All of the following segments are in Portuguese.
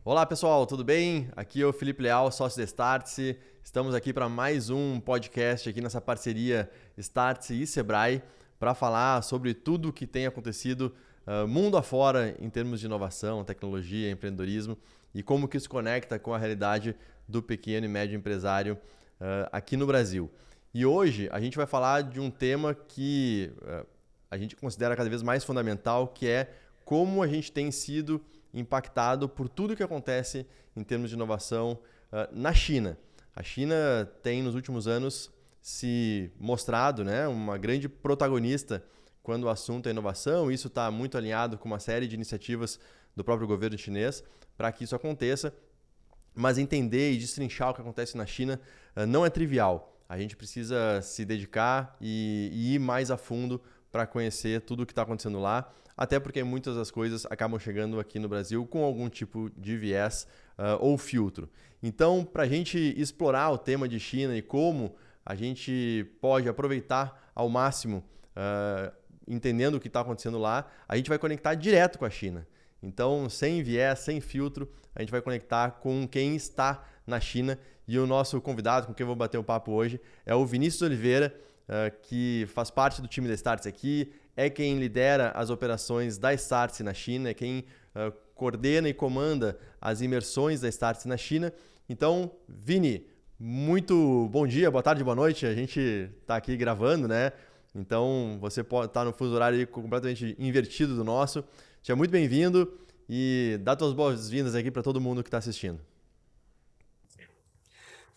Olá pessoal, tudo bem? Aqui é o Felipe Leal, sócio da Startse. Estamos aqui para mais um podcast aqui nessa parceria Startse e Sebrae para falar sobre tudo o que tem acontecido mundo afora em termos de inovação, tecnologia, empreendedorismo e como que isso conecta com a realidade do pequeno e médio empresário aqui no Brasil. E hoje a gente vai falar de um tema que a gente considera cada vez mais fundamental, que é como a gente tem sido impactado por tudo que acontece em termos de inovação na China. A China tem, nos últimos anos, se mostrado, né, uma grande protagonista quando o assunto é inovação. Isso está muito alinhado com uma série de iniciativas do próprio governo chinês para que isso aconteça. Mas entender e destrinchar o que acontece na China não é trivial. A gente precisa se dedicar e ir mais a fundo para conhecer tudo o que está acontecendo lá, até porque muitas das coisas acabam chegando aqui no Brasil com algum tipo de viés ou filtro. Então, para a gente explorar o tema de China e como a gente pode aproveitar ao máximo, entendendo o que está acontecendo lá, a gente vai conectar direto com a China. Então, sem viés, sem filtro, a gente vai conectar com quem está na China. E o nosso convidado, com quem eu vou bater um papo hoje, é o Vinícius Oliveira, que faz parte do time da Startse aqui, é quem lidera as operações da Startse na China, é quem coordena e comanda as imersões da Startse na China. Então, Vini, muito bom dia, boa tarde, boa noite. A gente está aqui gravando, né? Então, você pode estar no fuso horário completamente invertido do nosso. Seja muito bem-vindo e dá suas boas-vindas aqui para todo mundo que está assistindo.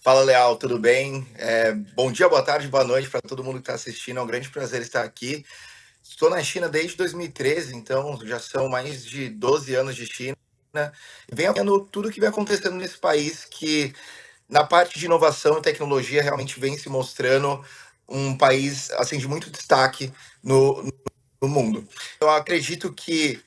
Fala, Leal, tudo bem? Bom dia, boa tarde, boa noite para todo mundo que está assistindo. É um grande prazer estar aqui. Estou na China desde 2013, então já são mais de 12 anos de China. E venho vendo tudo que vem acontecendo nesse país, que na parte de inovação e tecnologia realmente vem se mostrando um país assim de muito destaque no mundo. Eu acredito que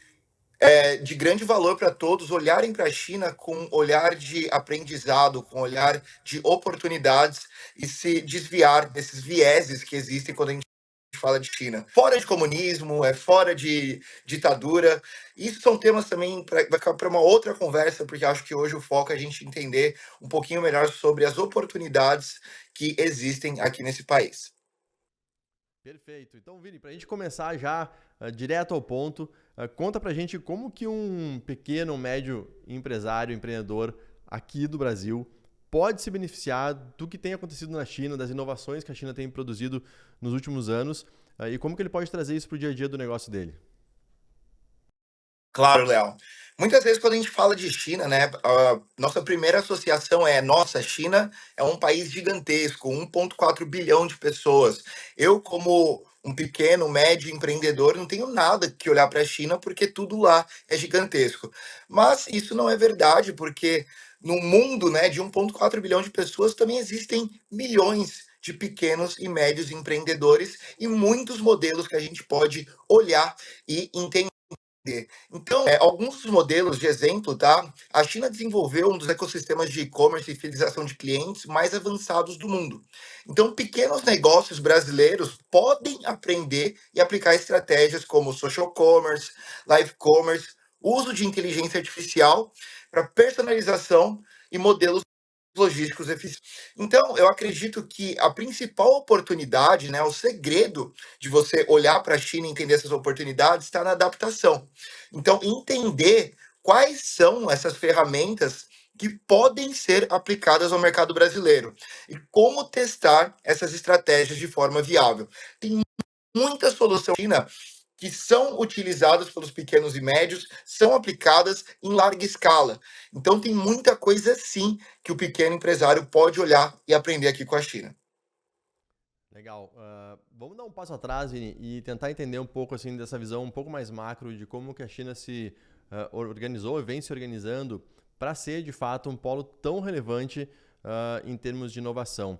de grande valor para todos olharem para a China com um olhar de aprendizado, com um olhar de oportunidades e se desviar desses vieses que existem quando a gente fala de China. Fora de comunismo, fora de ditadura. Isso são temas também para uma outra conversa, porque acho que hoje o foco é a gente entender um pouquinho melhor sobre as oportunidades que existem aqui nesse país. Perfeito. Então, Vini, para a gente começar já direto ao ponto, conta para a gente como que um pequeno, médio empresário, empreendedor aqui do Brasil pode se beneficiar do que tem acontecido na China, das inovações que a China tem produzido nos últimos anos e como que ele pode trazer isso para o dia a dia do negócio dele. Claro, Léo. Muitas vezes quando a gente fala de China, né, a nossa primeira associação é, nossa, China é um país gigantesco, 1,4 bilhão de pessoas. Eu, como um pequeno, médio empreendedor, não tenho nada que olhar para a China porque tudo lá é gigantesco. Mas isso não é verdade, porque no mundo, né, de 1,4 bilhão de pessoas também existem milhões de pequenos e médios empreendedores e muitos modelos que a gente pode olhar e entender. Então, alguns dos modelos de exemplo, tá? A China desenvolveu um dos ecossistemas de e-commerce e fidelização de clientes mais avançados do mundo. Então, pequenos negócios brasileiros podem aprender e aplicar estratégias como social commerce, live commerce, uso de inteligência artificial para personalização e modelos logísticos eficientes. Então, eu acredito que a principal oportunidade, né, o segredo de você olhar para a China e entender essas oportunidades está na adaptação. Então, entender quais são essas ferramentas que podem ser aplicadas ao mercado brasileiro e como testar essas estratégias de forma viável. Tem muita solução China que são utilizadas pelos pequenos e médios, são aplicadas em larga escala. Então tem muita coisa sim que o pequeno empresário pode olhar e aprender aqui com a China. Legal. Vamos dar um passo atrás, Vini, e tentar entender um pouco assim dessa visão um pouco mais macro de como que a China se organizou e vem se organizando para ser de fato um polo tão relevante em termos de inovação.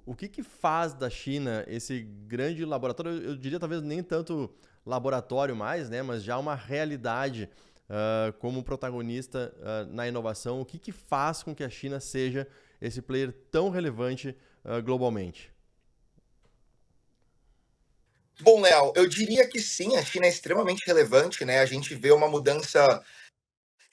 O que faz da China esse grande laboratório? Eu diria talvez nem tanto laboratório mais, né, mas já uma realidade como protagonista na inovação. O que faz com que a China seja esse player tão relevante globalmente? Bom, Léo, eu diria que sim, a China é extremamente relevante, né? A gente vê uma mudança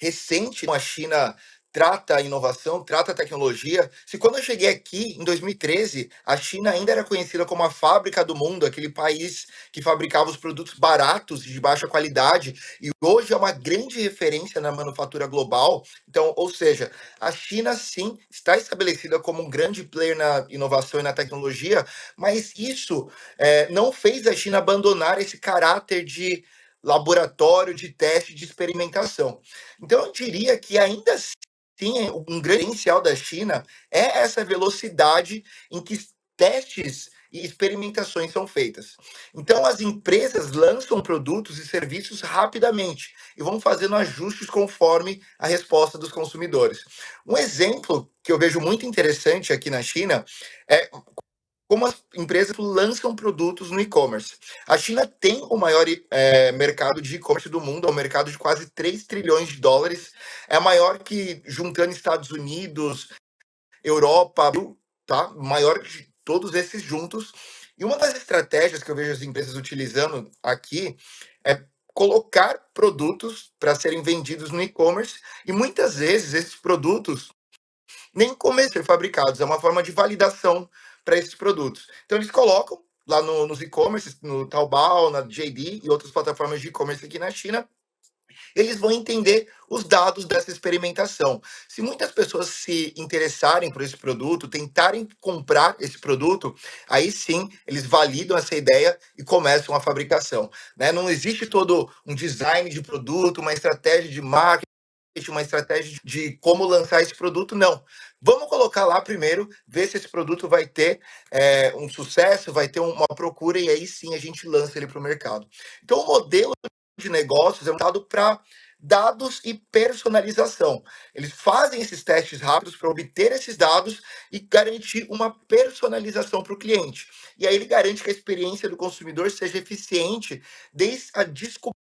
recente como a China trata a inovação, trata a tecnologia. Se quando eu cheguei aqui, em 2013, a China ainda era conhecida como a fábrica do mundo, aquele país que fabricava os produtos baratos e de baixa qualidade, e hoje é uma grande referência na manufatura global. Então, ou seja, a China sim está estabelecida como um grande player na inovação e na tecnologia, mas isso não fez a China abandonar esse caráter de laboratório, de teste, de experimentação. Então, eu diria que ainda sim, um grande diferencial da China é essa velocidade em que testes e experimentações são feitas. Então, as empresas lançam produtos e serviços rapidamente e vão fazendo ajustes conforme a resposta dos consumidores. Um exemplo que eu vejo muito interessante aqui na China é como as empresas lançam produtos no e-commerce. A China tem o maior mercado de e-commerce do mundo, é um mercado de quase 3 trilhões de dólares, é maior que juntando Estados Unidos, Europa, tá? Maior de todos esses juntos. E uma das estratégias que eu vejo as empresas utilizando aqui é colocar produtos para serem vendidos no e-commerce e muitas vezes esses produtos nem começam a ser fabricados, é uma forma de validação para esses produtos. Então eles colocam lá nos e-commerce, no Taobao, na JD e outras plataformas de e-commerce aqui na China, eles vão entender os dados dessa experimentação. Se muitas pessoas se interessarem por esse produto, tentarem comprar esse produto, aí sim eles validam essa ideia e começam a fabricação. Né? Não existe todo um design de produto, uma estratégia de marketing, uma estratégia de como lançar esse produto, não. Vamos colocar lá primeiro, ver se esse produto vai ter um sucesso, vai ter uma procura, e aí sim a gente lança ele para o mercado. Então, o modelo de negócios é montado para dados e personalização. Eles fazem esses testes rápidos para obter esses dados e garantir uma personalização para o cliente. E aí ele garante que a experiência do consumidor seja eficiente desde a descoberta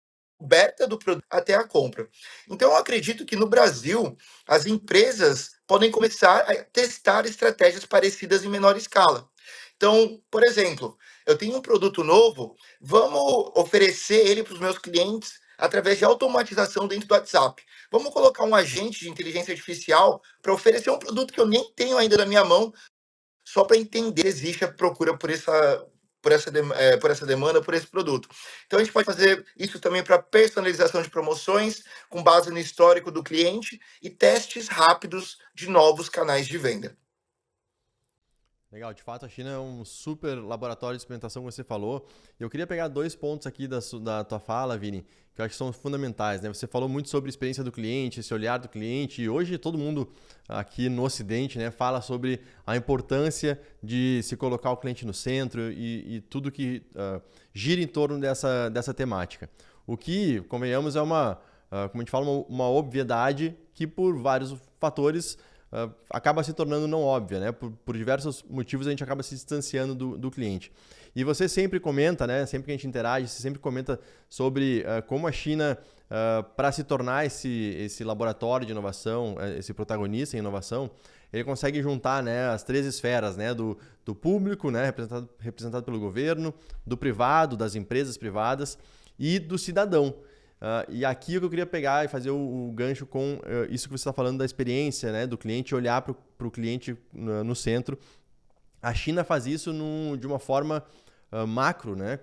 do produto até a compra. Então, eu acredito que no Brasil, as empresas podem começar a testar estratégias parecidas em menor escala. Então, por exemplo, eu tenho um produto novo, vamos oferecer ele para os meus clientes através de automatização dentro do WhatsApp. Vamos colocar um agente de inteligência artificial para oferecer um produto que eu nem tenho ainda na minha mão, só para entender se existe a procura por essa demanda, por esse produto. Então, a gente pode fazer isso também para personalização de promoções, com base no histórico do cliente e testes rápidos de novos canais de venda. Legal, de fato a China é um super laboratório de experimentação, como você falou. E eu queria pegar dois pontos aqui da tua fala, Vini, que eu acho que são fundamentais, né? Você falou muito sobre a experiência do cliente, esse olhar do cliente, e hoje todo mundo aqui no Ocidente, né, fala sobre a importância de se colocar o cliente no centro e tudo que gira em torno dessa temática. O que, convenhamos, é como a gente fala, uma obviedade que por vários fatores acaba se tornando não óbvia, né? Por diversos motivos a gente acaba se distanciando do cliente. E você sempre comenta, né? Sempre que a gente interage, você sempre comenta sobre como a China, para se tornar esse laboratório de inovação, esse protagonista em inovação, ele consegue juntar, né, as três esferas, né, do público, né, representado pelo governo, do privado, das empresas privadas e do cidadão. E aqui eu queria pegar e fazer o gancho com isso que você está falando da experiência, né, do cliente, olhar para o cliente no centro. A China faz isso de uma forma macro, né,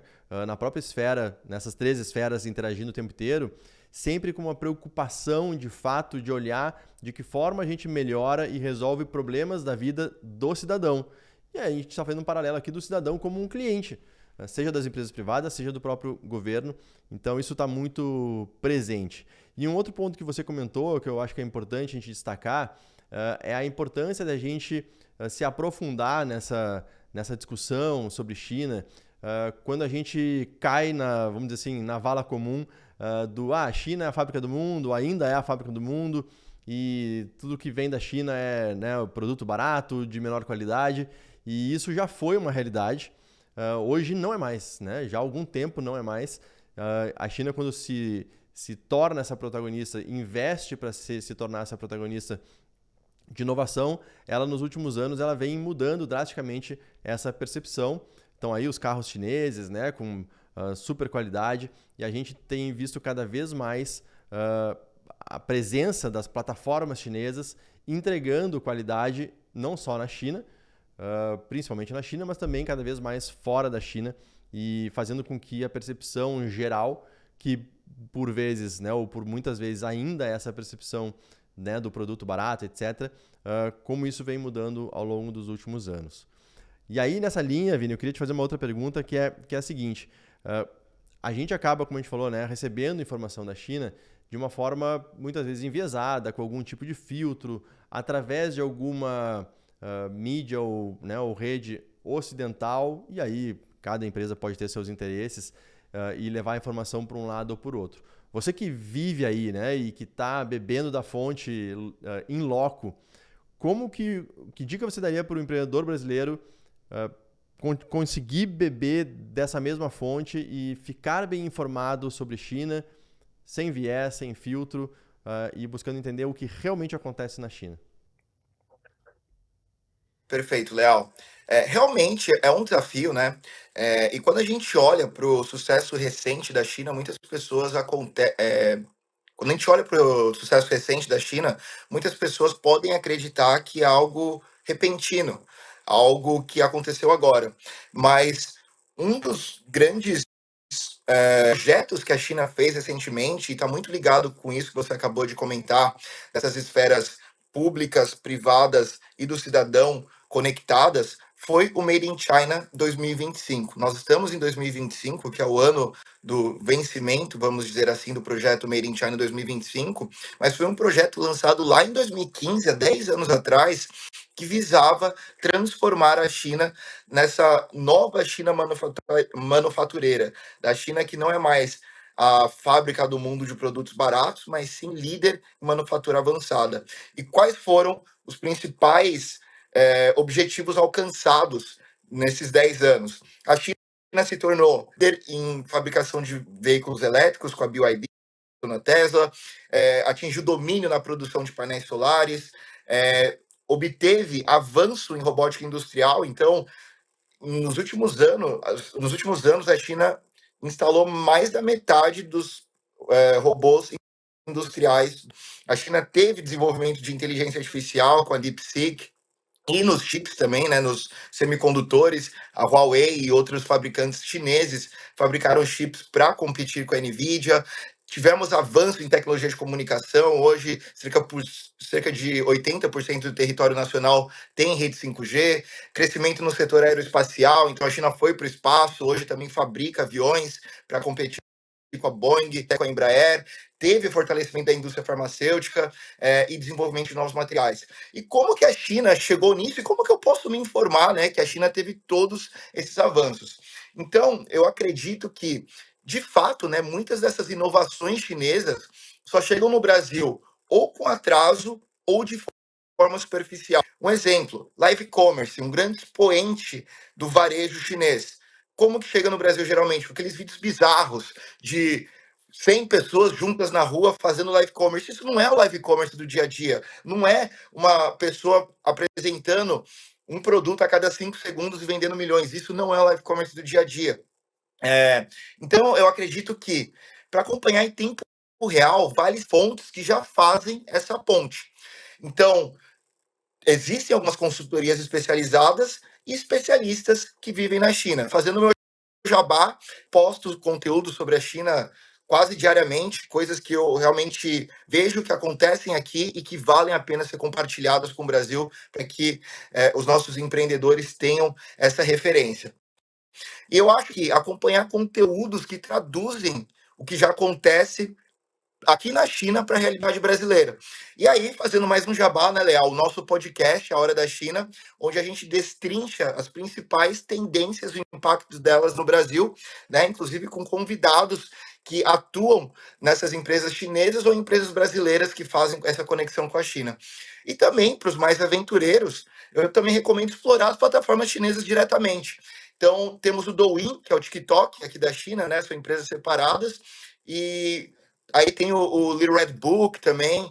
na própria esfera, nessas três esferas interagindo o tempo inteiro, sempre com uma preocupação de fato de olhar de que forma a gente melhora e resolve problemas da vida do cidadão. E aí a gente está fazendo um paralelo aqui do cidadão como um cliente, seja das empresas privadas, seja do próprio governo. Então isso está muito presente. E um outro ponto que você comentou, que eu acho que é importante a gente destacar, é a importância da gente se aprofundar nessa discussão sobre China, quando a gente cai vamos dizer assim, na vala comum a China é a fábrica do mundo, ainda é a fábrica do mundo, e tudo que vem da China é, né, o produto barato, de menor qualidade, e isso já foi uma realidade. Hoje não é mais, né? Já há algum tempo não é mais. A China, quando se torna essa protagonista, investe para se tornar essa protagonista de inovação, ela nos últimos anos ela vem mudando drasticamente essa percepção. Então aí os carros chineses, né, com super qualidade, e a gente tem visto cada vez mais a presença das plataformas chinesas entregando qualidade não só na China, principalmente na China, mas também cada vez mais fora da China e fazendo com que a percepção geral, que por vezes, né, ou por muitas vezes ainda é essa percepção, né, do produto barato, etc., como isso vem mudando ao longo dos últimos anos. E aí, nessa linha, Vini, eu queria te fazer uma outra pergunta que é a seguinte. A gente acaba, como a gente falou, né, recebendo informação da China de uma forma muitas vezes enviesada, com algum tipo de filtro, através de alguma mídia ou, né, ou rede ocidental, e aí cada empresa pode ter seus interesses e levar a informação para um lado ou para o outro. Você que vive aí, né, e que está bebendo da fonte in loco, que dica você daria para o empreendedor brasileiro conseguir beber dessa mesma fonte e ficar bem informado sobre China, sem viés, sem filtro, e buscando entender o que realmente acontece na China? Perfeito, Leal. Realmente é um desafio, né? E quando a gente olha para o sucesso recente da China, muitas pessoas quando a gente olha para o sucesso recente da China, muitas pessoas podem acreditar que é algo repentino, algo que aconteceu agora. Mas um dos grandes projetos que a China fez recentemente, e está muito ligado com isso que você acabou de comentar, dessas esferas públicas, privadas e do cidadão conectadas, foi o Made in China 2025. Nós estamos em 2025, que é o ano do vencimento, vamos dizer assim, do projeto Made in China 2025, mas foi um projeto lançado lá em 2015, há 10 anos atrás, que visava transformar a China nessa nova China manufatureira, da China que não é mais a fábrica do mundo de produtos baratos, mas sim líder em manufatura avançada. E quais foram os principais objetivos alcançados nesses 10 anos? A China se tornou líder em fabricação de veículos elétricos com a BYD, na Tesla, atingiu domínio na produção de painéis solares, obteve avanço em robótica industrial. Então, nos últimos anos, a China instalou mais da metade dos robôs industriais. A China teve desenvolvimento de inteligência artificial com a DeepSeek, e nos chips também, né, nos semicondutores. A Huawei e outros fabricantes chineses fabricaram chips para competir com a Nvidia. Tivemos avanço em tecnologia de comunicação. Hoje, cerca de 80% do território nacional tem rede 5G. Crescimento no setor aeroespacial. Então, a China foi para o espaço. Hoje também fabrica aviões para competir com a Boeing, com a Embraer, teve fortalecimento da indústria farmacêutica e desenvolvimento de novos materiais. E como que a China chegou nisso e como que eu posso me informar, né, que a China teve todos esses avanços? Então, eu acredito que, de fato, né, muitas dessas inovações chinesas só chegam no Brasil ou com atraso ou de forma superficial. Um exemplo, live commerce, um grande expoente do varejo chinês. Como que chega no Brasil geralmente? Com aqueles vídeos bizarros de 100 pessoas juntas na rua fazendo live commerce. Isso não é o live commerce do dia a dia. Não é uma pessoa apresentando um produto a cada 5 segundos e vendendo milhões. Isso não é o live commerce do dia a dia. Então, eu acredito que, para acompanhar em tempo real, vale fontes que já fazem essa ponte. Então, existem algumas consultorias especializadas e especialistas que vivem na China. Fazendo meu jabá, posto conteúdo sobre a China quase diariamente, coisas que eu realmente vejo que acontecem aqui e que valem a pena ser compartilhadas com o Brasil, para que os nossos empreendedores tenham essa referência. E eu acho que acompanhar conteúdos que traduzem o que já acontece aqui na China para a realidade brasileira. E aí, fazendo mais um jabá, né, Leal? O nosso podcast, A Hora da China, onde a gente destrincha as principais tendências e impactos delas no Brasil, né? Inclusive com convidados que atuam nessas empresas chinesas ou empresas brasileiras que fazem essa conexão com a China. E também, para os mais aventureiros, eu também recomendo explorar as plataformas chinesas diretamente. Então, temos o Douyin, que é o TikTok aqui da China, né? São empresas separadas. E aí tem o Little Red Book também,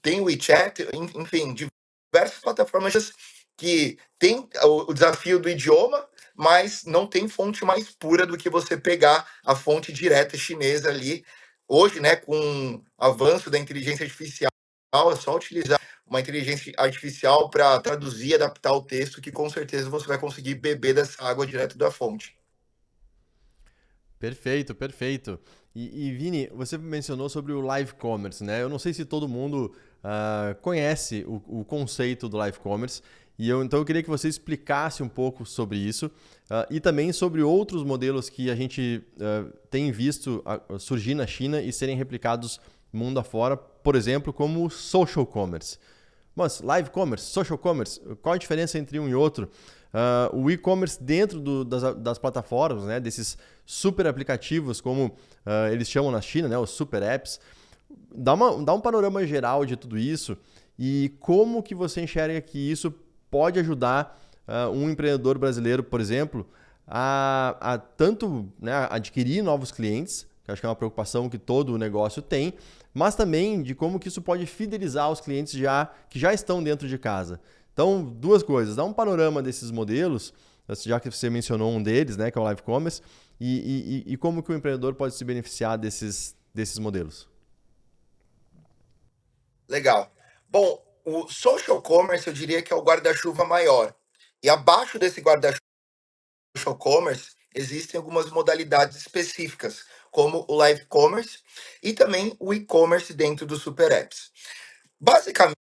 tem o WeChat, enfim, diversas plataformas que tem o desafio do idioma, mas não tem fonte mais pura do que você pegar a fonte direta chinesa ali, Hoje, né, com o avanço da inteligência artificial, é só utilizar uma inteligência artificial para traduzir e adaptar o texto, que com certeza você vai conseguir beber dessa água direto da fonte. Perfeito, perfeito. Vini, você mencionou sobre o live commerce, né? Eu não sei se todo mundo conhece o conceito do live commerce, então eu queria que você explicasse um pouco sobre isso e também sobre outros modelos que a gente tem visto surgir na China e serem replicados mundo afora, por exemplo, como o social commerce. Mas live commerce, social commerce, qual a diferença entre um e outro? O e-commerce dentro das plataformas, né, desses super aplicativos, como eles chamam na China, né, os super apps, dá um panorama geral de tudo isso e como que você enxerga que isso pode ajudar um empreendedor brasileiro, por exemplo, a tanto, né, adquirir novos clientes, que acho que é uma preocupação que todo o negócio tem, mas também de como que isso pode fidelizar os clientes que já estão dentro de casa. Então, duas coisas. Dá um panorama desses modelos, já que você mencionou um deles, né, que é o Live Commerce, e como que o empreendedor pode se beneficiar desses modelos. Legal. Bom, o social commerce eu diria que é o guarda-chuva maior. E abaixo desse guarda-chuva social commerce existem algumas modalidades específicas, como o live commerce e também o e-commerce dentro dos super apps. Basicamente,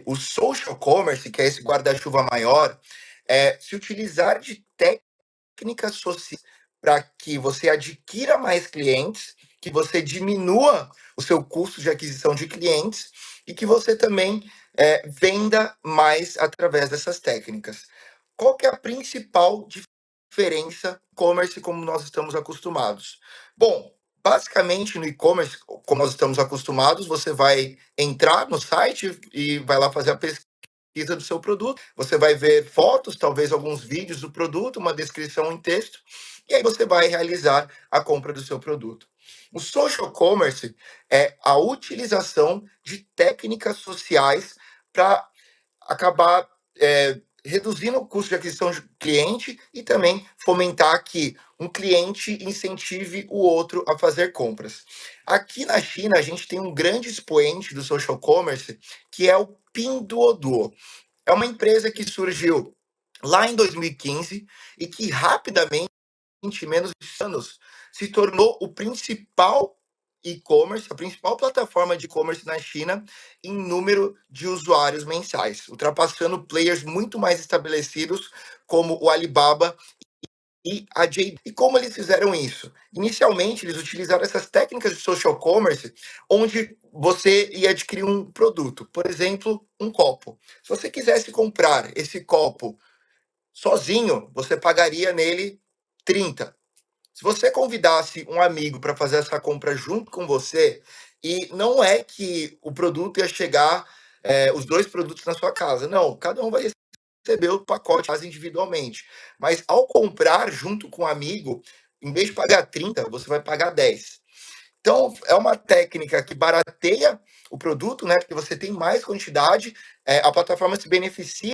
o social commerce, que é esse guarda-chuva maior, é se utilizar de técnicas sociais para que você adquira mais clientes, que você diminua o seu custo de aquisição de clientes e que você também venda mais através dessas técnicas. Qual que é a principal diferença e-commerce como nós estamos acostumados? Bom, basicamente no e-commerce, como nós estamos acostumados, você vai entrar no site e vai lá fazer a pesquisa do seu produto, você vai ver fotos, talvez alguns vídeos do produto, uma descrição em texto, e aí você vai realizar a compra do seu produto. O social commerce é a utilização de técnicas sociais para acabar reduzindo o custo de aquisição de cliente e também fomentar que um cliente incentive o outro a fazer compras. Aqui na China, a gente tem um grande expoente do social commerce, que é o Pinduoduo. É uma empresa que surgiu lá em 2015 e que rapidamente, em menos de anos, se tornou o principal e-commerce, a principal plataforma de e-commerce na China em número de usuários mensais, ultrapassando players muito mais estabelecidos como o Alibaba e a JD. E como eles fizeram isso? Inicialmente, eles utilizaram essas técnicas de social commerce, onde você ia adquirir um produto, por exemplo, um copo. Se você quisesse comprar esse copo sozinho, você pagaria nele 30. Se você convidasse um amigo para fazer essa compra junto com você, e não é que o produto ia chegar, os dois produtos na sua casa, não, cada um vai receber o pacote individualmente. Mas ao comprar junto com um amigo, em vez de pagar 30, você vai pagar 10. Então, é uma técnica que barateia o produto, né? Porque você tem mais quantidade, a plataforma se beneficia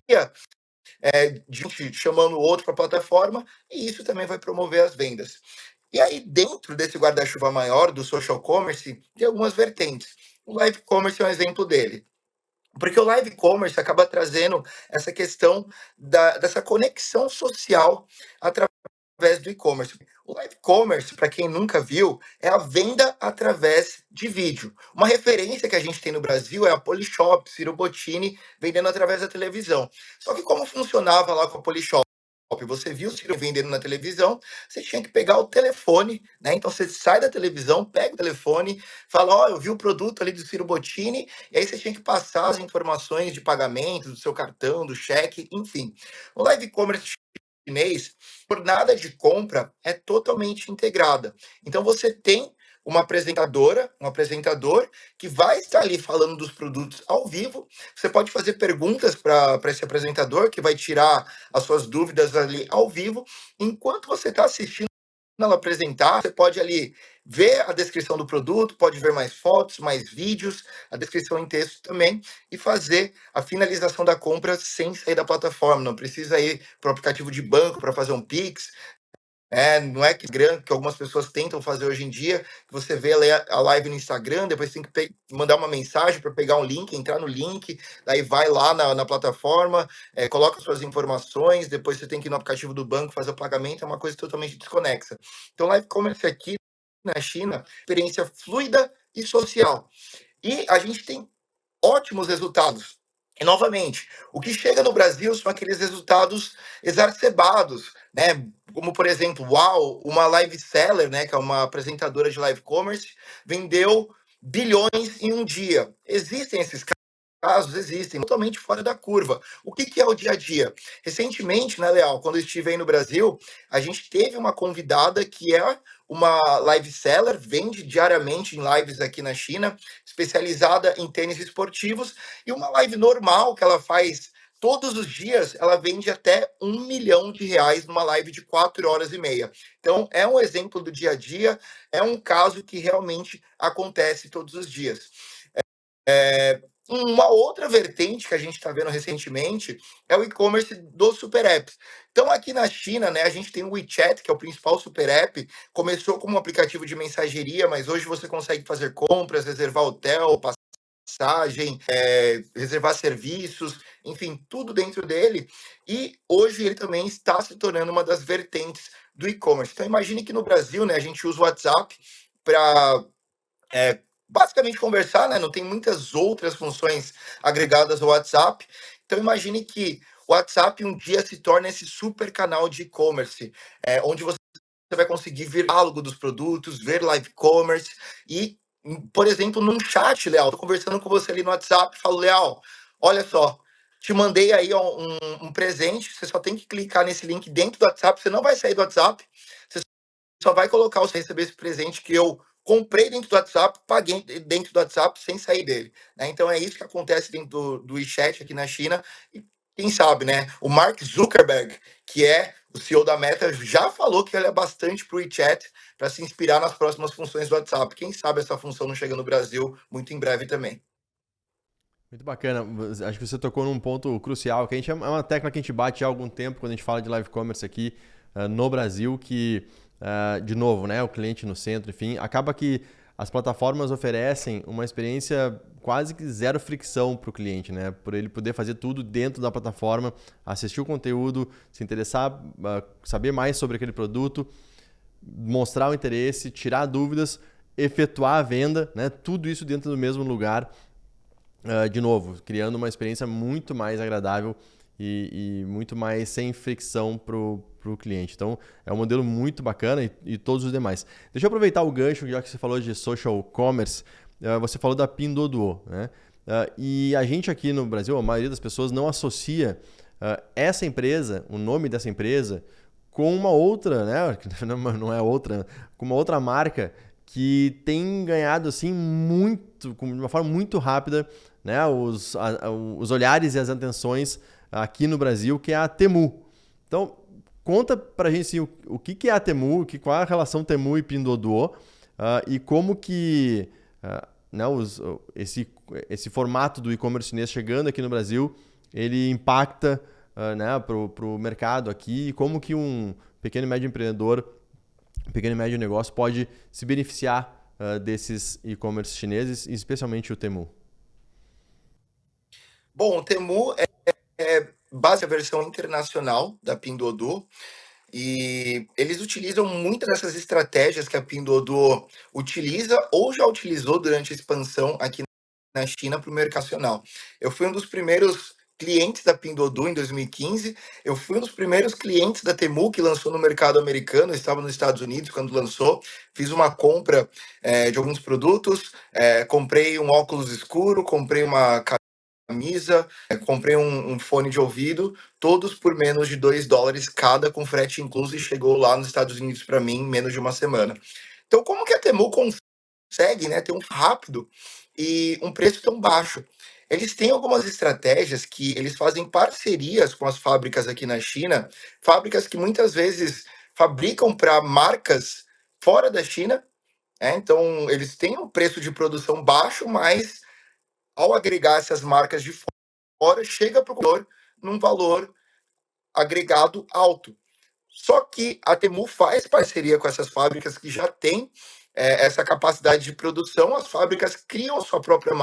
de chamando o outro para a plataforma, e isso também vai promover as vendas. E aí, dentro desse guarda-chuva maior do social commerce, tem algumas vertentes. O live commerce é um exemplo dele. Porque o live commerce acaba trazendo essa questão dessa conexão social através do e-commerce. O live commerce, para quem nunca viu, é a venda através de vídeo. Uma referência que a gente tem no Brasil é a Polishop, Ciro Bottini, vendendo através da televisão. Só que como funcionava lá com a Polishop? Você viu o Ciro vendendo na televisão, você tinha que pegar o telefone, né? Então você sai da televisão, pega o telefone, fala, ó, eu vi o produto ali do Ciro Bottini, e aí você tinha que passar as informações de pagamento, do seu cartão, do cheque, enfim. O live commerce chinês, jornada de compra é totalmente integrada. Então você tem uma apresentadora, um apresentador que vai estar ali falando dos produtos ao vivo. Você pode fazer perguntas para esse apresentador que vai tirar as suas dúvidas ali ao vivo. Enquanto você está assistindo ela apresentar, você pode ali ver a descrição do produto, pode ver mais fotos, mais vídeos, a descrição em texto também, e fazer a finalização da compra sem sair da plataforma. Não precisa ir para o aplicativo de banco para fazer um Pix, Não é que grande que algumas pessoas tentam fazer hoje em dia, que você vê a live no Instagram, depois tem que mandar uma mensagem para pegar um link, entrar no link, daí vai lá na plataforma, coloca suas informações, depois você tem que ir no aplicativo do banco fazer o pagamento, é uma coisa totalmente desconexa. Então, live commerce aqui na China, experiência fluida e social. E a gente tem ótimos resultados. E, novamente, o que chega no Brasil são aqueles resultados exacerbados, né? Como, por exemplo, Uau, uma live seller, né, que é uma apresentadora de live commerce, vendeu bilhões em um dia. Existem esses casos, existem, totalmente fora da curva. O que é o dia a dia? Recentemente, né, Leal, quando eu estive aí no Brasil, a gente teve uma convidada que é uma live seller, vende diariamente em lives aqui na China, especializada em tênis esportivos, e uma live normal que ela faz todos os dias, ela vende até R$ 1 milhão numa live de 4 horas e meia. Então, é um exemplo do dia a dia, é um caso que realmente acontece todos os dias. Uma outra vertente que a gente está vendo recentemente é o e-commerce dos super apps. Então, aqui na China, né, a gente tem o WeChat, que é o principal super app. Começou como um aplicativo de mensageria, mas hoje você consegue fazer compras, reservar hotel, passagem, reservar serviços, enfim, tudo dentro dele. E hoje ele também está se tornando uma das vertentes do e-commerce. Então, imagine que no Brasil, né, a gente usa o WhatsApp para basicamente conversar, né? Não tem muitas outras funções agregadas ao WhatsApp. Então imagine que o WhatsApp um dia se torna esse super canal de e-commerce, onde você vai conseguir ver diálogo dos produtos, ver live commerce e, por exemplo, num chat, Leal, tô conversando com você ali no WhatsApp, falo, Leal, olha só, te mandei aí um presente, você só tem que clicar nesse link dentro do WhatsApp, você não vai sair do WhatsApp, você só vai colocar você receber esse presente que eu comprei dentro do WhatsApp, paguei dentro do WhatsApp sem sair dele. Né? Então é isso que acontece dentro do WeChat aqui na China. E quem sabe, né? O Mark Zuckerberg, que é o CEO da Meta, já falou que ele é bastante para o WeChat para se inspirar nas próximas funções do WhatsApp. Quem sabe essa função não chega no Brasil muito em breve também. Muito bacana. Acho que você tocou num ponto crucial, que a gente é uma tecla que a gente bate há algum tempo quando a gente fala de live commerce aqui no Brasil, que, de novo, né, o cliente no centro, enfim, acaba que as plataformas oferecem uma experiência quase que zero fricção para o cliente, né? Por ele poder fazer tudo dentro da plataforma, assistir o conteúdo, se interessar, saber mais sobre aquele produto, mostrar o interesse, tirar dúvidas, efetuar a venda, né? Tudo isso dentro do mesmo lugar. De novo, criando uma experiência muito mais agradável e muito mais sem fricção para o cliente. Então, é um modelo muito bacana e todos os demais. Deixa eu aproveitar o gancho, já que você falou de social commerce, você falou da Pinduoduo, né? E a gente aqui no Brasil, a maioria das pessoas não associa essa empresa, o nome dessa empresa, com uma outra, né? Não é outra, com uma outra marca que tem ganhado assim muito, de uma forma muito rápida, né, os olhares e as atenções aqui no Brasil, que é a Temu. Então, conta pra gente assim, o que é a Temu, qual é a relação Temu e Pinduoduo, e como que né, esse formato do e-commerce chinês chegando aqui no Brasil, ele impacta né, pro mercado aqui, e como que um pequeno e médio empreendedor, um pequeno e médio negócio pode se beneficiar desses e-commerce chineses, especialmente o Temu. Bom, o Temu é base a versão internacional da Pinduoduo. E eles utilizam muitas dessas estratégias que a Pinduoduo utiliza ou já utilizou durante a expansão aqui na China para o mercado nacional. Eu fui um dos primeiros clientes da Pinduoduo em 2015. Eu fui um dos primeiros clientes da Temu que lançou no mercado americano. Eu estava nos Estados Unidos quando lançou. Fiz uma compra de alguns produtos. Comprei um óculos escuro, comprei uma camisa, comprei um fone de ouvido, todos por menos de US$ 2 cada, com frete incluso, e chegou lá nos Estados Unidos para mim em menos de uma semana. Então, como que a Temu consegue, né, ter um rápido e um preço tão baixo? Eles têm algumas estratégias que eles fazem parcerias com as fábricas aqui na China, fábricas que muitas vezes fabricam para marcas fora da China, então eles têm um preço de produção baixo, mas ao agregar essas marcas de fora, chega para o consumidor num valor agregado alto. Só que a Temu faz parceria com essas fábricas que já têm essa capacidade de produção, as fábricas criam a sua própria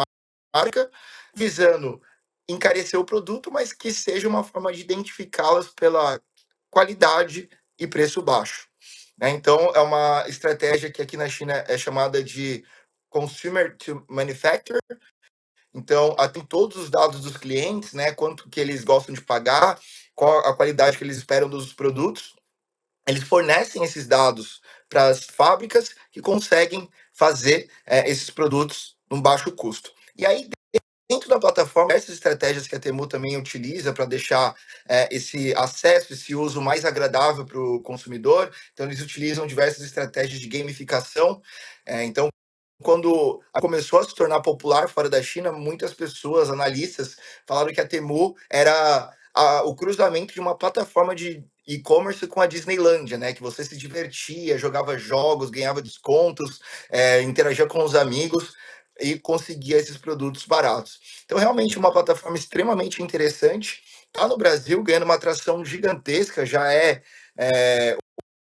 marca, visando encarecer o produto, mas que seja uma forma de identificá-las pela qualidade e preço baixo. Né? Então, é uma estratégia que aqui na China é chamada de Consumer to Manufacturer. Então, tem todos os dados dos clientes, né? Quanto que eles gostam de pagar, qual a qualidade que eles esperam dos produtos. Eles fornecem esses dados para as fábricas que conseguem fazer esses produtos num baixo custo. E aí, dentro da plataforma, essas estratégias que a Temu também utiliza para deixar esse acesso, esse uso mais agradável para o consumidor. Então, eles utilizam diversas estratégias de gamificação. Então, quando começou a se tornar popular fora da China, muitas pessoas, analistas, falaram que a Temu era o cruzamento de uma plataforma de e-commerce com a Disneylândia, né? Que você se divertia, jogava jogos, ganhava descontos, interagia com os amigos e conseguia esses produtos baratos. Então, realmente, uma plataforma extremamente interessante. Está no Brasil, ganhando uma atração gigantesca, já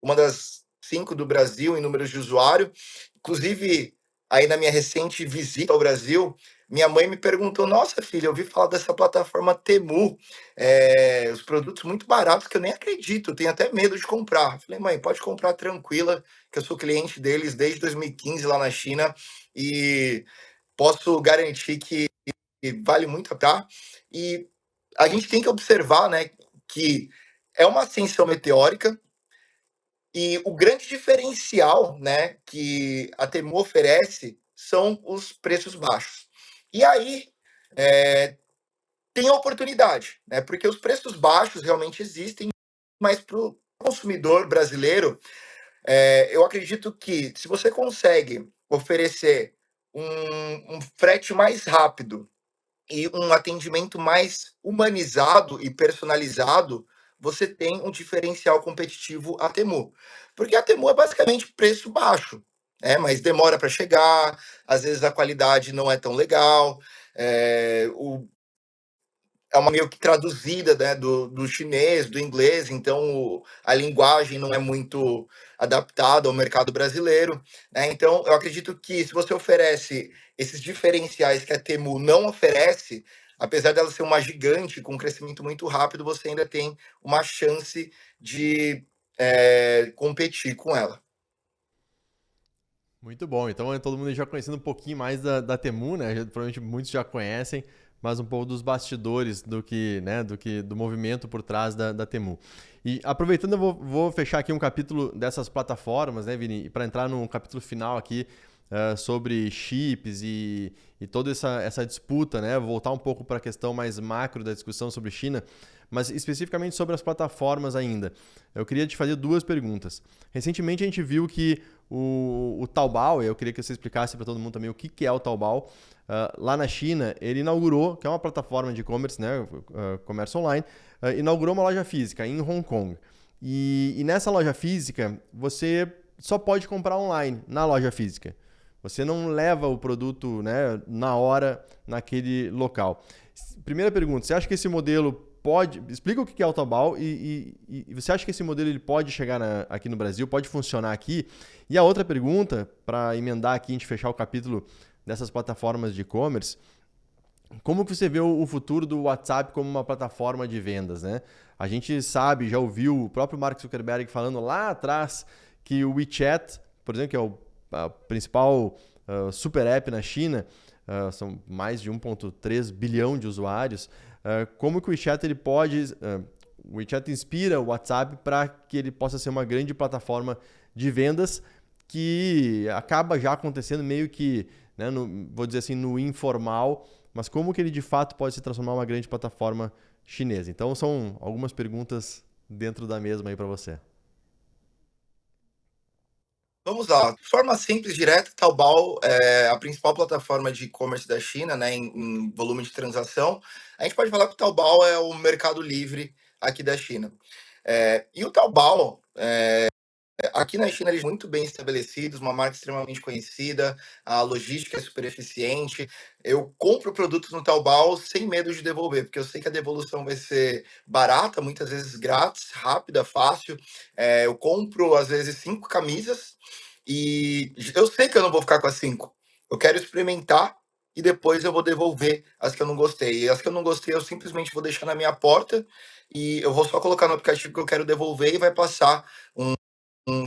uma das 5 do Brasil em números de usuário. Inclusive, aí na minha recente visita ao Brasil, minha mãe me perguntou: Nossa, filha, eu ouvi falar dessa plataforma Temu, os produtos muito baratos que eu nem acredito, eu tenho até medo de comprar. Eu falei: Mãe, pode comprar tranquila, que eu sou cliente deles desde 2015 lá na China e posso garantir que vale muito a pena. E a gente tem que observar, né, que é uma ascensão meteórica e o grande diferencial, né, que a Temu oferece são os preços baixos. E aí tem a oportunidade, né? Porque os preços baixos realmente existem, mas para o consumidor brasileiro, eu acredito que se você consegue oferecer um frete mais rápido e um atendimento mais humanizado e personalizado, você tem um diferencial competitivo a Temu. Porque a Temu é basicamente preço baixo, mas demora para chegar, às vezes a qualidade não é tão legal, é uma meio que traduzida, né, do chinês, do inglês, então a linguagem não é muito adaptada ao mercado brasileiro, né? Então, eu acredito que se você oferece esses diferenciais que a Temu não oferece, apesar dela ser uma gigante com um crescimento muito rápido, você ainda tem uma chance de competir com ela. Muito bom. Então, todo mundo já conhecendo um pouquinho mais da Temu, né? Provavelmente muitos já conhecem, mas um pouco dos bastidores do que, né, do movimento por trás da Temu. E aproveitando, eu vou fechar aqui um capítulo dessas plataformas, né, Vini? Para entrar no capítulo final aqui sobre chips e toda essa disputa, né? Voltar um pouco para a questão mais macro da discussão sobre China, mas especificamente sobre as plataformas ainda. Eu queria te fazer duas perguntas. Recentemente a gente viu que o Taobao, eu queria que você explicasse para todo mundo também o que é o Taobao. Lá na China, ele inaugurou, que é uma plataforma de e-commerce, né, comércio online, inaugurou uma loja física em Hong Kong. E nessa loja física, você só pode comprar online, na loja física. Você não leva o produto, né, na hora, naquele local. Primeira pergunta, você acha que esse modelo pode... Explica o que é o Taobao e você acha que esse modelo ele pode chegar aqui no Brasil, pode funcionar aqui? E a outra pergunta, para emendar aqui, a gente fechar o capítulo dessas plataformas de e-commerce, como que você vê o futuro do WhatsApp como uma plataforma de vendas, né? A gente sabe, já ouviu o próprio Mark Zuckerberg falando lá atrás que o WeChat, por exemplo, que é a principal super app na China, são mais de 1,3 bilhão de usuários, como que o WeChat ele pode... o WeChat inspira o WhatsApp para que ele possa ser uma grande plataforma de vendas que acaba já acontecendo meio que, né, vou dizer assim, no informal, mas como que ele de fato pode se transformar em uma grande plataforma chinesa? Então são algumas perguntas dentro da mesma aí para você. Vamos lá. De forma simples, direta, Taobao é a principal plataforma de e-commerce da China, né, em volume de transação. A gente pode falar que o Taobao é o mercado livre aqui da China. E o Taobao Aqui na China eles são muito bem estabelecidos, uma marca extremamente conhecida, a logística é super eficiente. Eu compro produtos no Taobao sem medo de devolver, porque eu sei que a devolução vai ser barata, muitas vezes grátis, rápida, fácil. Eu compro, às vezes, 5 camisas e eu sei que eu não vou ficar com as 5. Eu quero experimentar e depois eu vou devolver as que eu não gostei. E as que eu não gostei, eu simplesmente vou deixar na minha porta e eu vou só colocar no aplicativo que eu quero devolver e vai passar um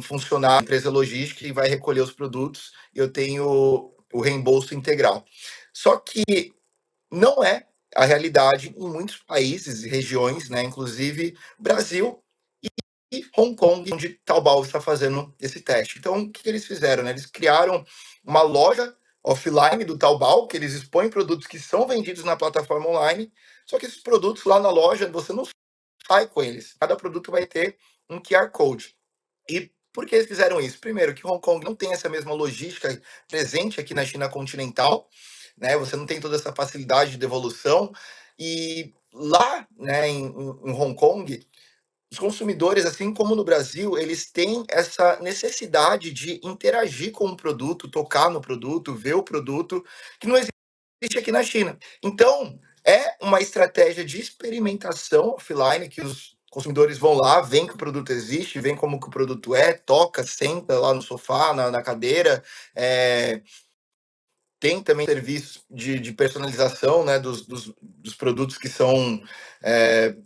funcionário, empresa logística, e vai recolher os produtos e eu tenho o reembolso integral. Só que não é a realidade em muitos países e regiões, né, inclusive Brasil e Hong Kong, onde Taobao está fazendo esse teste. Então, o que eles fizeram? Né? Eles criaram uma loja offline do Taobao, que eles expõem produtos que são vendidos na plataforma online, só que esses produtos lá na loja, você não sai com eles. Cada produto vai ter um QR Code. E por que eles fizeram isso? Primeiro, que Hong Kong não tem essa mesma logística presente aqui na China continental, né? Você não tem toda essa facilidade de devolução. E lá, né, em Hong Kong, os consumidores, assim como no Brasil, eles têm essa necessidade de interagir com o produto, tocar no produto, ver o produto, que não existe aqui na China. Então, é uma estratégia de experimentação offline que os consumidores vão lá, veem que o produto existe, veem como que o produto é, toca, senta lá no sofá, na cadeira, tem também serviços de personalização, né, dos produtos que são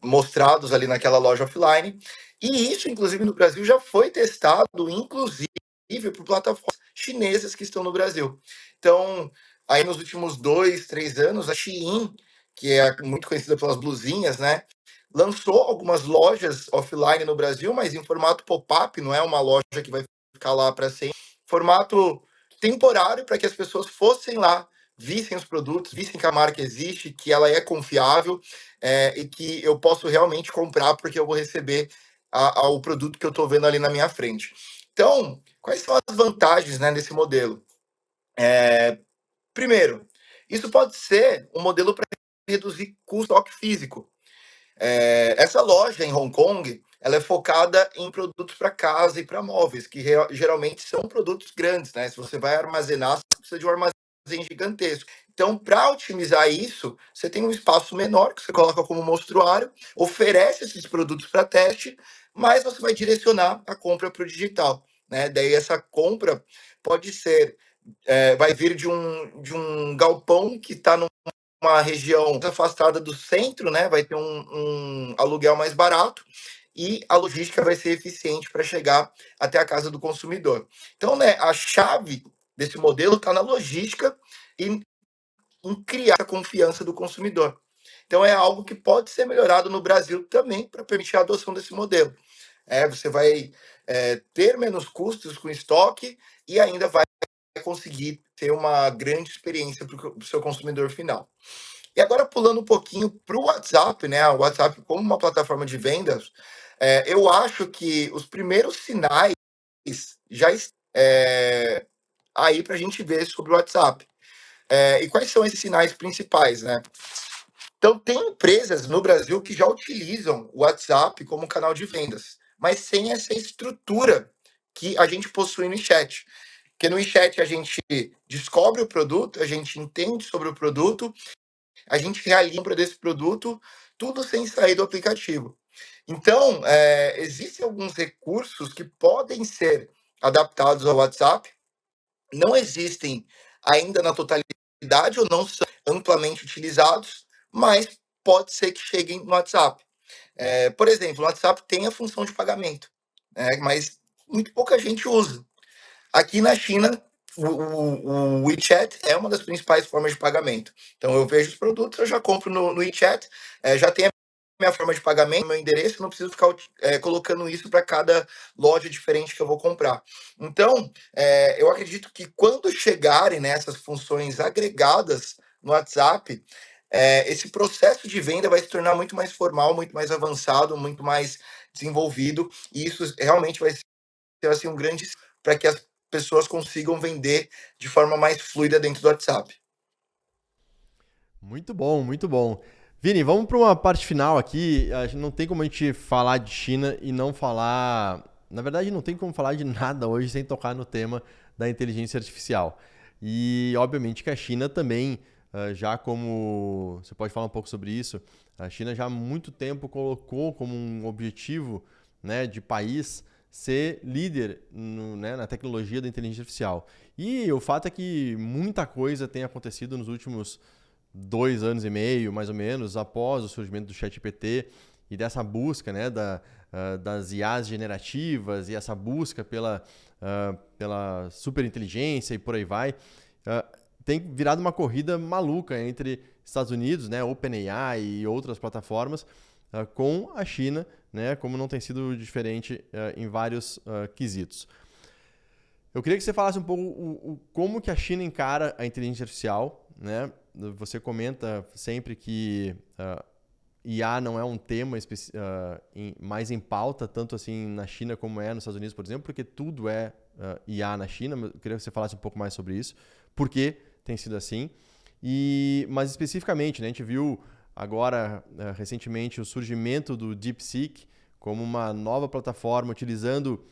mostrados ali naquela loja offline. E isso, inclusive, no Brasil já foi testado, inclusive, por plataformas chinesas que estão no Brasil. Então, aí nos últimos 2, 3 anos, a Shein, que é muito conhecida pelas blusinhas, né, lançou algumas lojas offline no Brasil, mas em formato pop-up, não é uma loja que vai ficar lá para sempre. Formato temporário para que as pessoas fossem lá, vissem os produtos, vissem que a marca existe, que ela é confiável e que eu posso realmente comprar porque eu vou receber o produto que eu estou vendo ali na minha frente. Então, quais são as vantagens, né, desse modelo? Primeiro, isso pode ser um modelo para reduzir custo físico. Essa loja em Hong Kong, ela é focada em produtos para casa e para móveis, que geralmente são produtos grandes, né? Se você vai armazenar, você precisa de um armazém gigantesco. Então, para otimizar isso, você tem um espaço menor que você coloca como mostruário, oferece esses produtos para teste, mas você vai direcionar a compra para o digital, né? Daí essa compra pode ser, vai vir de um galpão que está uma região afastada do centro, né? Vai ter um aluguel mais barato e a logística vai ser eficiente para chegar até a casa do consumidor. Então, né, a chave desse modelo está na logística e em criar a confiança do consumidor. Então, é algo que pode ser melhorado no Brasil também para permitir a adoção desse modelo. Você vai ter menos custos com estoque e ainda vai conseguir ter uma grande experiência para o seu consumidor final. E agora pulando um pouquinho para o WhatsApp, né? O WhatsApp como uma plataforma de vendas, eu acho que os primeiros sinais já estão aí para a gente ver sobre o WhatsApp. E quais são esses sinais principais, né? Então, tem empresas no Brasil que já utilizam o WhatsApp como canal de vendas, mas sem essa estrutura que a gente possui no chat. Porque no chat a gente descobre o produto, a gente entende sobre o produto, a gente realiza a compra desse produto, tudo sem sair do aplicativo. Então, existem alguns recursos que podem ser adaptados ao WhatsApp, não existem ainda na totalidade ou não são amplamente utilizados, mas pode ser que cheguem no WhatsApp. Por exemplo, o WhatsApp tem a função de pagamento, né, mas muito pouca gente usa. Aqui na China, o WeChat é uma das principais formas de pagamento. Então, eu vejo os produtos, eu já compro no WeChat, já tem a minha forma de pagamento, meu endereço, não preciso ficar colocando isso para cada loja diferente que eu vou comprar. Então, eu acredito que quando chegarem nessas funções agregadas no WhatsApp, esse processo de venda vai se tornar muito mais formal, muito mais avançado, muito mais desenvolvido, e isso realmente vai ser assim, um grande para que as pessoas consigam vender de forma mais fluida dentro do WhatsApp. Muito bom, muito bom. Vini, vamos para uma parte final aqui. Não tem como a gente falar de China e não falar na verdade, não tem como falar de nada hoje sem tocar no tema da inteligência artificial. E, obviamente, que a China também, já como. Você pode falar um pouco sobre isso? A China já há muito tempo colocou como um objetivo, né, de país ser líder né, na tecnologia da inteligência artificial. E o fato é que muita coisa tem acontecido nos últimos 2 anos e meio, mais ou menos, após o surgimento do ChatGPT e dessa busca, né, das IAs generativas e essa busca pela superinteligência e por aí vai, tem virado uma corrida maluca entre Estados Unidos, né, OpenAI e outras plataformas, com a China, né, como não tem sido diferente em vários quesitos. Eu queria que você falasse um pouco como que a China encara a inteligência artificial, né? Você comenta sempre que IA não é um tema mais em pauta, tanto assim na China como é nos Estados Unidos, por exemplo, porque tudo é IA na China. Eu queria que você falasse um pouco mais sobre isso, por que tem sido assim. Mas especificamente, né, a gente viu agora, recentemente, o surgimento do DeepSeek como uma nova plataforma utilizando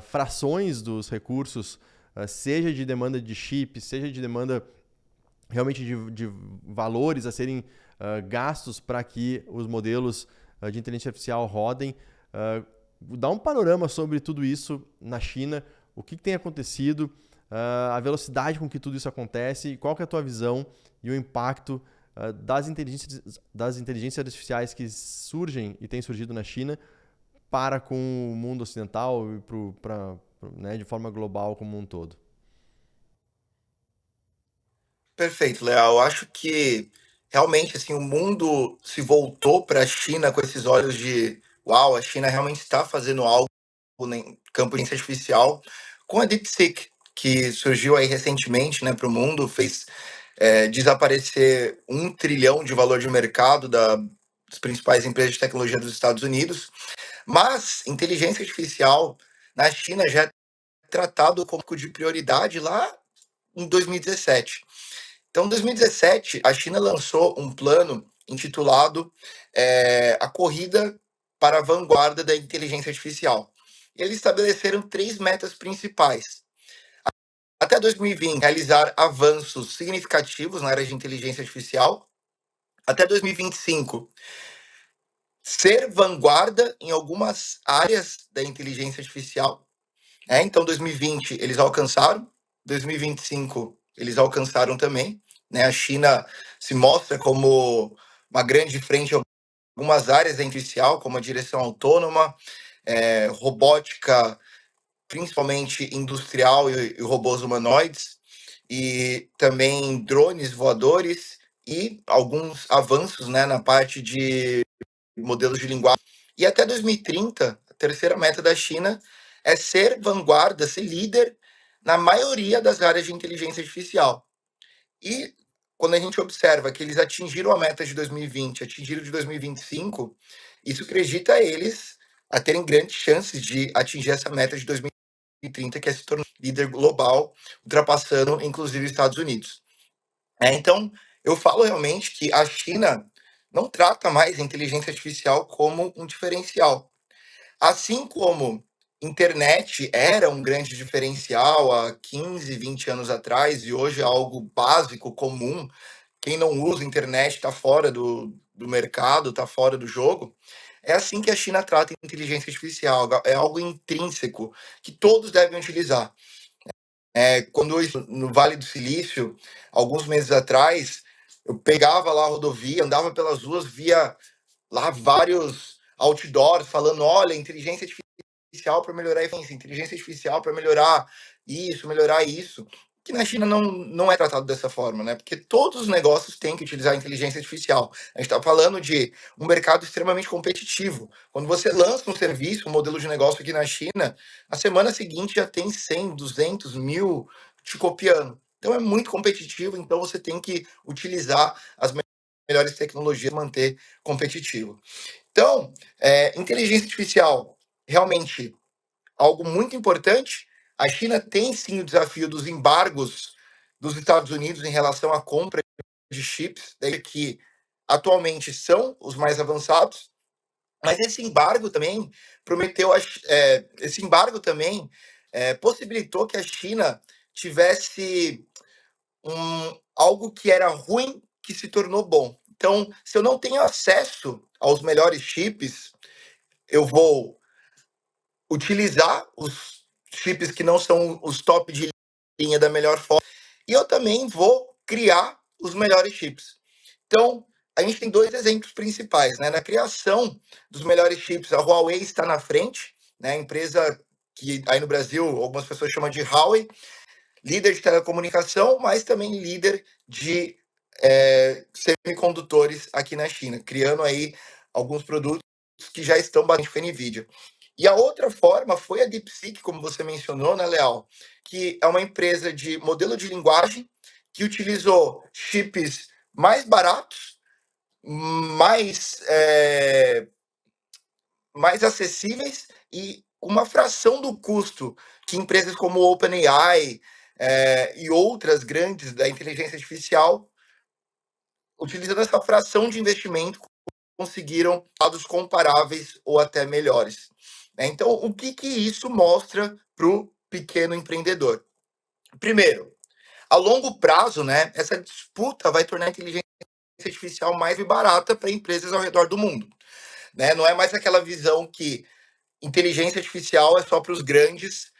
frações dos recursos, seja de demanda de chips, seja de demanda realmente de valores a serem gastos para que os modelos de inteligência artificial rodem. Dá um panorama sobre tudo isso na China, o que tem acontecido, a velocidade com que tudo isso acontece, qual que é a tua visão e o impacto das inteligências artificiais que surgem e têm surgido na China para com o mundo ocidental e né, de forma global como um todo. Perfeito, Leal. Eu acho que realmente assim o mundo se voltou para a China com esses olhos de uau, a China realmente está fazendo algo no campo de inteligência artificial com a DeepSeek, que surgiu aí recentemente, né, para o mundo, fez desaparecer 1 trilhão de valor de mercado das principais empresas de tecnologia dos Estados Unidos. Mas inteligência artificial na China já é tratado como de prioridade lá em 2017. Então, em 2017, a China lançou um plano intitulado A Corrida para a Vanguarda da Inteligência Artificial. Eles estabeleceram 3 metas principais. Até 2020, realizar avanços significativos na área de inteligência artificial. Até 2025, ser vanguarda em algumas áreas da inteligência artificial. Então, 2020 eles alcançaram, 2025 eles alcançaram também. Né? A China se mostra como uma grande frente em algumas áreas da artificial, como a direção autônoma, robótica, principalmente industrial e robôs humanoides, e também drones voadores e alguns avanços, né, na parte de modelos de linguagem. E até 2030, a terceira meta da China é ser vanguarda, ser líder na maioria das áreas de inteligência artificial. E quando a gente observa que eles atingiram a meta de 2020, atingiram de 2025, isso acredita eles a terem grandes chances de atingir essa meta de 2030, que é se tornar líder global, ultrapassando inclusive os Estados Unidos. Então, eu falo realmente que a China não trata mais a inteligência artificial como um diferencial. Assim como internet era um grande diferencial há 15, 20 anos atrás e hoje é algo básico, comum, quem não usa internet está fora do mercado, está fora do jogo. É assim que a China trata a inteligência artificial, é algo intrínseco que todos devem utilizar. Quando no Vale do Silício, alguns meses atrás, eu pegava lá a rodovia, andava pelas ruas, via lá vários outdoors falando: olha, inteligência artificial para melhorar a eficiência, inteligência artificial para melhorar isso. Que na China não é tratado dessa forma, né? Porque todos os negócios têm que utilizar a inteligência artificial. A gente está falando de um mercado extremamente competitivo. Quando você lança um serviço, um modelo de negócio aqui na China, a semana seguinte já tem 100, 200 mil te copiando. Então é muito competitivo, então você tem que utilizar as melhores tecnologias para manter competitivo. Então, inteligência artificial, realmente, algo muito importante. A China tem sim o desafio dos embargos dos Estados Unidos em relação à compra de chips, que atualmente são os mais avançados, Mas esse embargo também prometeu, esse embargo também possibilitou que a China tivesse algo que era ruim que se tornou bom. Então, se eu não tenho acesso aos melhores chips, eu vou utilizar os chips que não são os top de linha da melhor forma, e eu também vou criar os melhores chips. Então, a gente tem dois exemplos principais, né? Na criação dos melhores chips, a Huawei está na frente, né? A empresa que aí no Brasil algumas pessoas chamam de Huawei, líder de telecomunicação, mas também líder de semicondutores aqui na China, criando aí alguns produtos que já estão bastante com a NVIDIA. E a outra forma foi a DeepSeek, como você mencionou, né, Leal? Que é uma empresa de modelo de linguagem que utilizou chips mais baratos, mais, mais acessíveis e uma fração do custo que empresas como OpenAI e outras grandes da inteligência artificial, utilizando essa fração de investimento, conseguiram dados comparáveis ou até melhores. Então, o que isso mostra para o pequeno empreendedor? Primeiro, a longo prazo, né, essa disputa vai tornar a inteligência artificial mais barata para empresas ao redor do mundo. Né? Não é mais aquela visão que inteligência artificial é só para os grandes,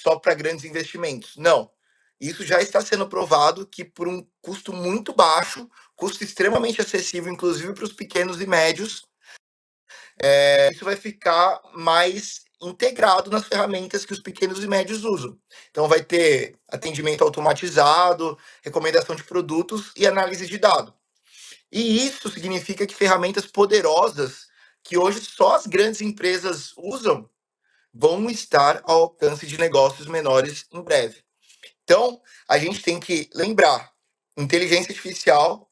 só para grandes investimentos. Não. Isso já está sendo provado que por um custo muito baixo, custo extremamente acessível, inclusive para os pequenos e médios, isso vai ficar mais integrado nas ferramentas que os pequenos e médios usam. Então vai ter atendimento automatizado, recomendação de produtos e análise de dados. E isso significa que ferramentas poderosas que hoje só as grandes empresas usam vão estar ao alcance de negócios menores em breve. Então, a gente tem que lembrar, inteligência artificial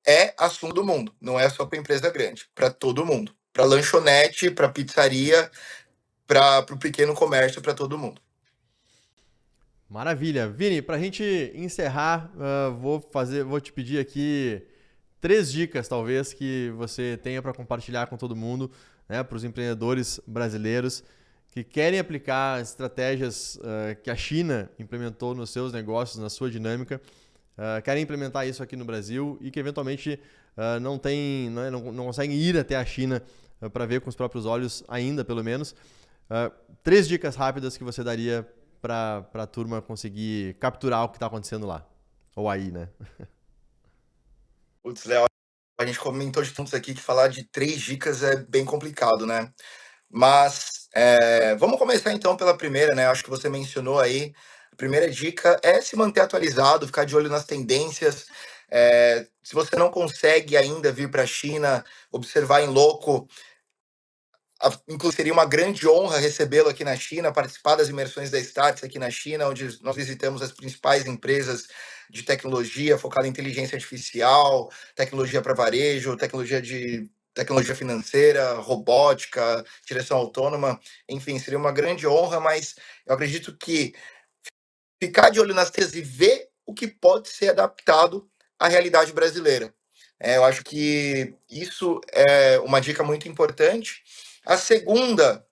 é assunto do mundo, não é só para empresa grande, para todo mundo, para lanchonete, para pizzaria, para o pequeno comércio, para todo mundo. Maravilha. Vini, para a gente encerrar, vou te pedir aqui 3 dicas, talvez, que você tenha para compartilhar com todo mundo, né, para os empreendedores brasileiros que querem aplicar as estratégias que a China implementou nos seus negócios, na sua dinâmica, querem implementar isso aqui no Brasil e que eventualmente não conseguem ir até a China para ver com os próprios olhos ainda, pelo menos. 3 dicas rápidas que você daria para a turma conseguir capturar o que está acontecendo lá. Ou aí, né? Putz, Léo, a gente comentou de pontos aqui que falar de 3 dicas é bem complicado, né? Mas vamos começar então pela primeira, né? Acho que você mencionou aí. A primeira dica é se manter atualizado, ficar de olho nas tendências. Se você não consegue ainda vir para a China, observar em loco, inclusive seria uma grande honra recebê-lo aqui na China, participar das imersões da Starts aqui na China, onde nós visitamos as principais empresas de tecnologia focada em inteligência artificial, tecnologia para varejo, tecnologia financeira, robótica, direção autônoma, enfim, seria uma grande honra, mas eu acredito que ficar de olho nas teses e ver o que pode ser adaptado à realidade brasileira. Eu acho que isso é uma dica muito importante. A segunda,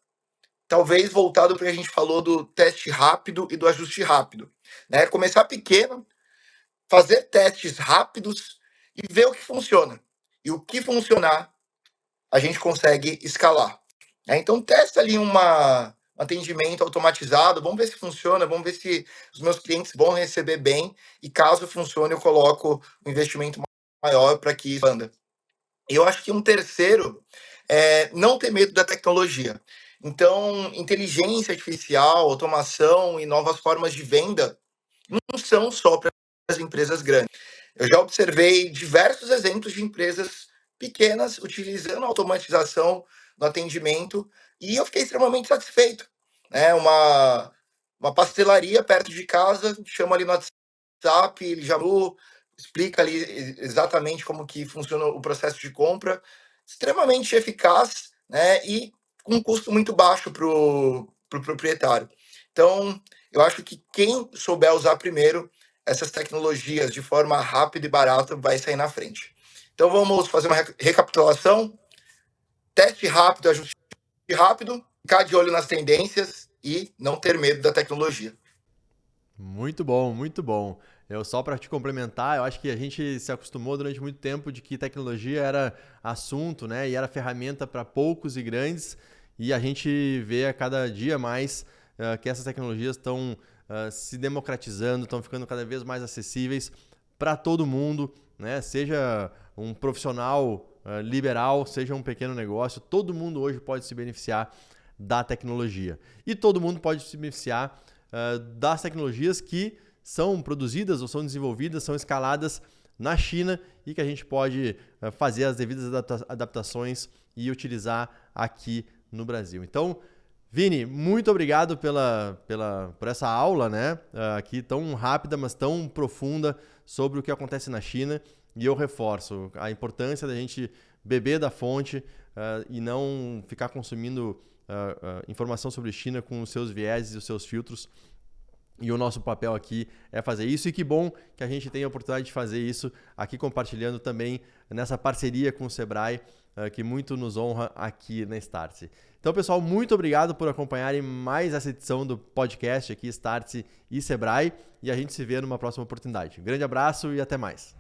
talvez voltado para o que a gente falou do teste rápido e do ajuste rápido. Né? Começar pequeno, fazer testes rápidos e ver o que funciona. E o que funcionar, a gente consegue escalar. Então, testa ali um atendimento automatizado, vamos ver se funciona, vamos ver se os meus clientes vão receber bem, e caso funcione, eu coloco um investimento maior para que isso anda. E eu acho que um terceiro é não ter medo da tecnologia. Então, inteligência artificial, automação e novas formas de venda não são só para as empresas grandes. Eu já observei diversos exemplos de empresas pequenas utilizando a automatização no atendimento e eu fiquei extremamente satisfeito. Uma pastelaria perto de casa, chama ali no WhatsApp, ele já explica ali exatamente como que funciona o processo de compra, extremamente eficaz, né, e com um custo muito baixo para o proprietário. Então, eu acho que quem souber usar primeiro essas tecnologias de forma rápida e barata vai sair na frente. Então, vamos fazer uma recapitulação. teste rápido, ajuste rápido, ficar de olho nas tendências e não ter medo da tecnologia. Muito bom, muito bom. Eu só para te complementar, eu acho que a gente se acostumou durante muito tempo de que tecnologia era assunto, né? E era ferramenta para poucos e grandes. E a gente vê a cada dia mais que essas tecnologias estão se democratizando, estão ficando cada vez mais acessíveis para todo mundo, né? Seja um profissional liberal, seja um pequeno negócio, todo mundo hoje pode se beneficiar da tecnologia. E todo mundo pode se beneficiar das tecnologias que são produzidas ou são desenvolvidas, são escaladas na China e que a gente pode fazer as devidas adaptações e utilizar aqui no Brasil. Então, Vini, muito obrigado por essa aula, né? Aqui tão rápida, mas tão profunda sobre o que acontece na China. E eu reforço a importância da gente beber da fonte e não ficar consumindo informação sobre China com os seus vieses e os seus filtros. E o nosso papel aqui é fazer isso. E que bom que a gente tem a oportunidade de fazer isso aqui, compartilhando também nessa parceria com o Sebrae, que muito nos honra aqui na Startse. Então, pessoal, muito obrigado por acompanharem mais essa edição do podcast aqui, Startse e Sebrae. E a gente se vê numa próxima oportunidade. Um grande abraço e até mais.